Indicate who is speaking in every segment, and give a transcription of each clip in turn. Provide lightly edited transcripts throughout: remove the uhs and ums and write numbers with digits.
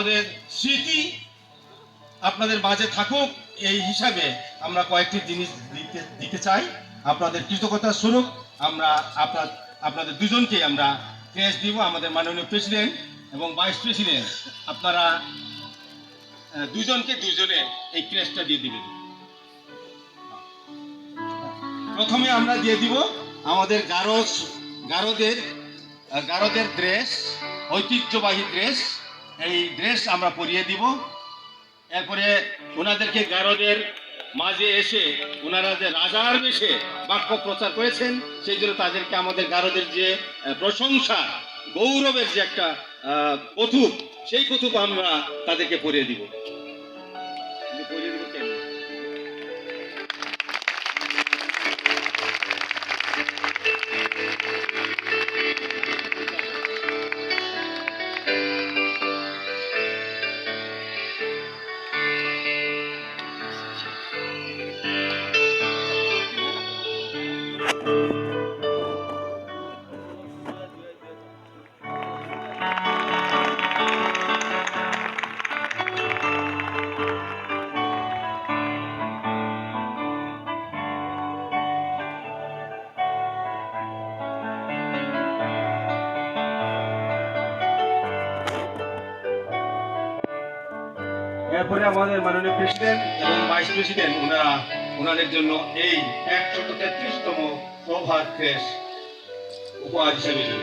Speaker 1: আমাদের স্মৃতি আপনাদের মাঝে থাকুক এই হিসাবে আমরা কয়েকটি জিনিস দিতে চাই। আপনাদের কৃতজ্ঞতা স্বরূপ আমরা আপনাদের দুজনকে আমরা ক্রেস্ট দিব। আমাদের মাননীয় প্রেসিডেন্ট এবং ভাইস প্রেসিডেন্ট আপনারা দুজনে এই ক্রেস্টটা দিয়ে দিবেন। প্রথমে আমরা দিয়ে দিব আমাদের গারোদের ড্রেস, ঐতিহ্যবাহী ড্রেস। এই ড্রেস আমরা পরিয়ে দিব। এরপরে ওনাদেরকে গারোদের মাঝে এসে ওনারা যে রাজার বেশে বাক্য প্রচার করেছেন, সেই জন্য তাদেরকে আমাদের গারোদের যে প্রশংসা গৌরবের যে একটা কৌতুক, সেই কৌতুক আমরা তাদেরকে পরিয়ে দিব। এরপরে আমাদের মাননীয় প্রেসিডেন্ট এবং ভাইস প্রেসিডেন্ট ওনাদের জন্য এই 133তম প্রভাত ক্রেস্ট উপহার হিসেবে দেবেন।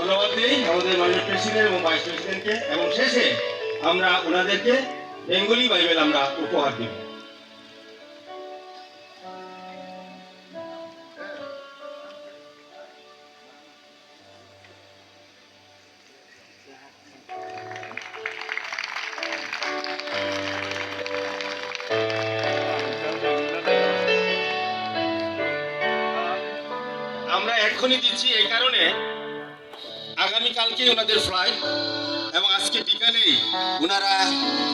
Speaker 1: ধন্যবাদ দিই আমাদের মাননীয় প্রেসিডেন্ট এবং ভাইস প্রেসিডেন্টকে। এবং শেষে আমরা ওনাদেরকে বেঙ্গলি বাইবেল আমরা উপহার দিব। আমরা এখনই দিচ্ছি এই কারণে, আগামীকালকে ওনাদের ফ্লাইট এবং আজকে বিকালেই ওনারা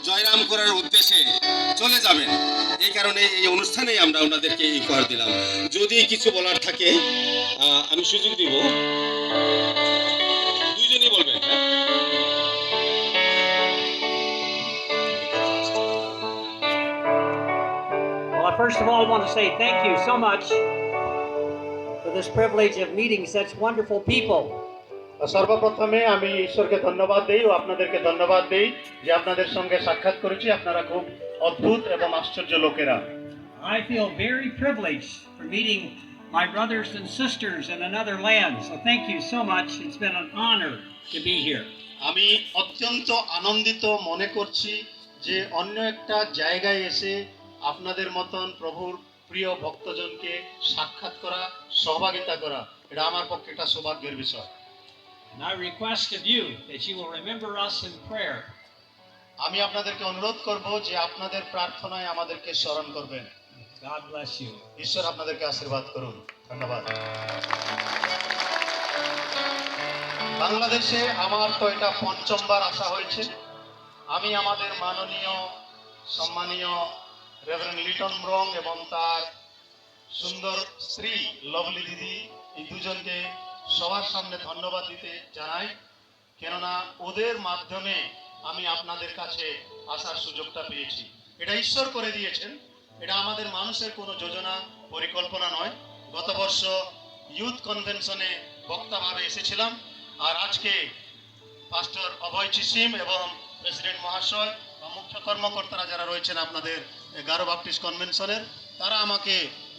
Speaker 1: জয়রাম করার উদ্দেশ্যে চলে যাবেন। এই কারণে এই অনুষ্ঠানেই আমরা ওনাদেরকে এই উপহার দিলাম। যদি কিছু বলার থাকে আমি সুযোগ দিব, দুইজনই বলবেন।
Speaker 2: Well, I first of all want to say thank you so much for this privilege of meeting such wonderful people.
Speaker 3: সর্বপ্রথমে আমি ঈশ্বরকে ধন্যবাদ দেই ও আপনাদেরকে ধন্যবাদ দেই যে আপনাদের সঙ্গে সাক্ষাৎ করেছি। আপনারা খুব অদ্ভুত এবং আশ্চর্য লোকেরা।
Speaker 2: I feel very privileged for meeting my brothers and sisters in another land. So thank you so much. It's been an honor to be here.
Speaker 3: আমি অত্যন্ত আনন্দিত মনে করছি যে অন্য একটা জায়গায় এসে আপনাদের মতন প্রভুর প্রিয় ভক্তজনকে সাক্ষাৎ করা, সহভাগিতা করা, এটা আমার পক্ষে একটা সৌভাগ্যের বিষয়।
Speaker 2: And I request of you that you will remember us in prayer.
Speaker 3: আমি আপনাদেরকে অনুরোধ করব যে আপনাদের প্রার্থনায় আমাদেরকে স্মরণ করবেন।
Speaker 2: God bless you.
Speaker 3: ঈশ্বর আপনাদেরকে আশীর্বাদ করুন। ধন্যবাদ। বাংলাদেশে আমার তো এটা পঞ্চমবার আসা হয়েছে। আমি আমাদের মাননীয় সম্মানীয় রেভারেন্ড লিটন ব্রং এবং তার সুন্দর স্ত্রী লভলি দিদি, এই দুজনকে সবার সামনে ধন্যবাদ দিতে জানাই, কেননা ওদের মাধ্যমে আমি আপনাদের কাছে আসার সুযোগটা পেয়েছি। এটা ঈশ্বর করে দিয়েছেন, এটা আমাদের মানুষের কোনো যোজনা পরিকল্পনা নয়। গত বর্ষ ইউথ কনভেনশনে বক্তাভাবে এসেছিলাম, আর আজকে পাস্টর অভয় চিসিম এবং প্রেসিডেন্ট মহাশয় বা মুখ্য কর্মকর্তারা যারা রয়েছেন আপনাদের গারো বাপ্টিস্ট কনভেনশনের, তারা আমাকে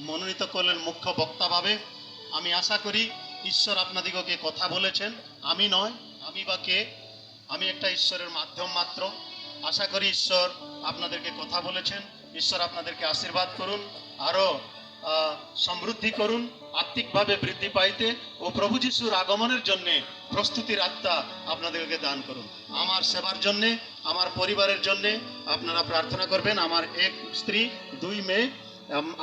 Speaker 3: মনোনীত করলেন মুখ্য বক্তাভাবে। আমি আশা করি ঈশ্বর আপনাদিগকে কথা বলেছেন, আমি নয়, আমি বা কে, আমি একটা ঈশ্বরের মাধ্যম মাত্র। আশা করি ঈশ্বর আপনাদেরকে কথা বলেছেন। ঈশ্বর আপনাদেরকে আশীর্বাদ করুন। আরও সমৃদ্ধি করুন, আত্মিকভাবে বৃদ্ধি পাইতে ও প্রভু যিশুর আগমনের জন্য প্রস্তুতির আত্মা আপনাদেরকে দান করুন। আমার সেবার জন্য, আমার পরিবারের জন্য আপনারা প্রার্থনা করবেন। আমার এক স্ত্রী, 2 মেয়ে,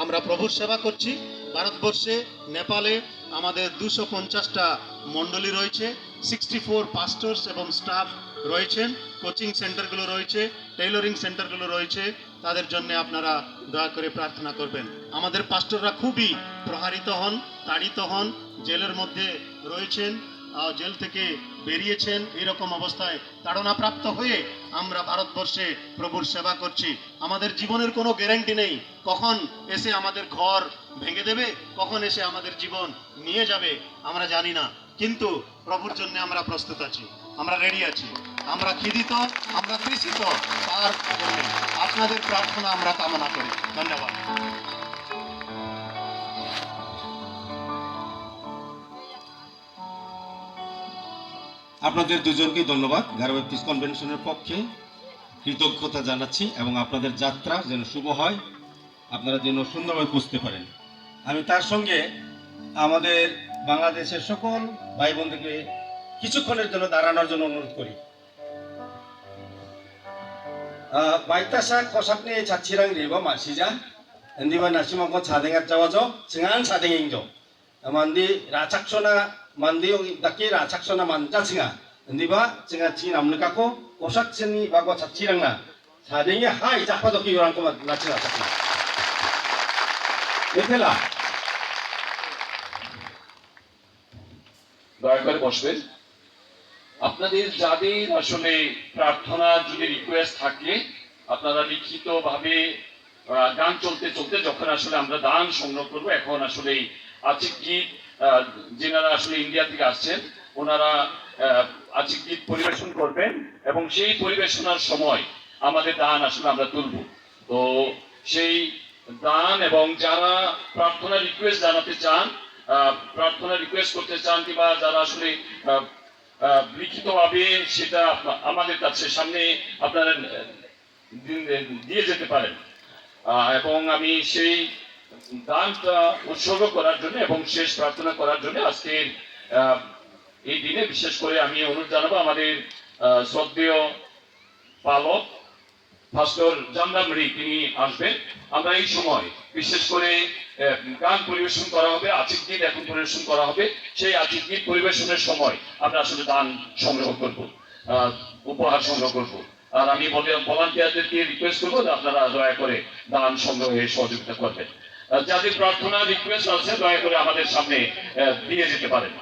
Speaker 3: আমরা প্রভুর সেবা করছি। ভারতবর্ষে, নেপালে আমাদের 250টা মণ্ডলী রয়েছে, 64 পাস্টর্স এবং স্টাফ রয়েছেন, কোচিং সেন্টারগুলো রয়েছে, টেইলরিং সেন্টারগুলো রয়েছে। তাদের জন্য আপনারা দয়া করে প্রার্থনা করবেন। আমাদের পাস্টররা খুবই প্রহারিত হন, তাড়িত হন, জেলের মধ্যে রয়েছেন, জেল থেকে বেরিয়েছেন। এরকম অবস্থায় তাড়নাপ্রাপ্ত হয়ে আমরা ভারতবর্ষে প্রভুর সেবা করছি। আমাদের জীবনের কোনো গ্যারান্টি নেই, কখন এসে আমাদের ঘর ভেঙে দেবে, কখন এসে আমাদের জীবন নিয়ে যাবে আমরা জানি না। কিন্তু প্রভুর জন্য আমরা প্রস্তুত আছি, আমরা রেডি আছি, আমরা খিদিত, আমরা তৃষিত। তার জন্য আপনাদের প্রার্থনা আমরা কামনা করি। ধন্যবাদ।
Speaker 1: আপনাদের দুজনকে ধন্যবাদ। গারো ব্যাপটিস্ট কনভেনশনের পক্ষে কৃতজ্ঞতা জানাচ্ছি এবং আপনাদের যাত্রা যেন শুভ হয়, আপনারা যেন সুন্দরভাবে বুঝতে পারেন। আমি তার সঙ্গে আমাদের বাংলাদেশের সকল ভাই বোনদেরকে কিছুক্ষণের জন্য দাঁড়ানোর জন্য অনুরোধ করি। 바이타샤 코삭네 자치랑 리버 마시자 엔디바 나시마고 자댕아 짜와죠 증한 자댕행조 만디 라착소나 만디 다키 라착소나 만자 증아 엔디바 증아 치 남는 갖고 코삭치니 바고 자치랑나 자댕이 하이 자파도키 요란 거만 나치나 자치 에텔라
Speaker 4: দয়া করে বসবেন। আপনাদের যাদের আসলে প্রার্থনা যদি রিকোয়েস্ট থাকে, আপনারা লিখিত ভাবে গান চলতে চলতে যখন আসলে আমরা দান সংগ্রহ করবো, এখন আসলে আচিক গীত যেনারা আসলে ইন্ডিয়া থেকে আসছেন ওনারা আচিক গীত পরিবেশন করবেন এবং সেই পরিবেশনার সময় আমাদের দান আসলে আমরা তুলব। তো সেই দান এবং যারা প্রার্থনা রিকোয়েস্ট জানাতে চান, প্রার্থনা রিকোয়েস্ট করতে চান কিংবা যারা আসলে লিখিতভাবে সেটা আমাদের কাছে সামনে আপনারা দিয়ে যেতে পারেন। এবং আমি সেই দানটা উৎসর্গ করার জন্য এবং শেষ প্রার্থনা করার জন্য আজকের এই দিনে বিশেষ করে আমি অনুরোধ জানাবো আমাদের শ্রদ্ধেয় পালক পাস্টর জামদামরি তিনি আসবেন। আমরা এই সময় বিশেষ করে গান পরিবেশন করা হবে, আচিক গীত এখন পরিবেশন করা হবে। সেই আচিক গীত পরিবেশনের সময় আমরা আসলে দান সংগ্রহ করব, উপহার সংগ্রহ করব। আর আমি ভলান্টিয়ারদেরকে রিকোয়েস্ট করবো যে আপনারা দয়া করে দান সংগ্রহে সহযোগিতা করবেন। যাদের প্রার্থনা রিকোয়েস্ট আছে দয়া করে আমাদের সামনে দিয়ে যেতে পারেন।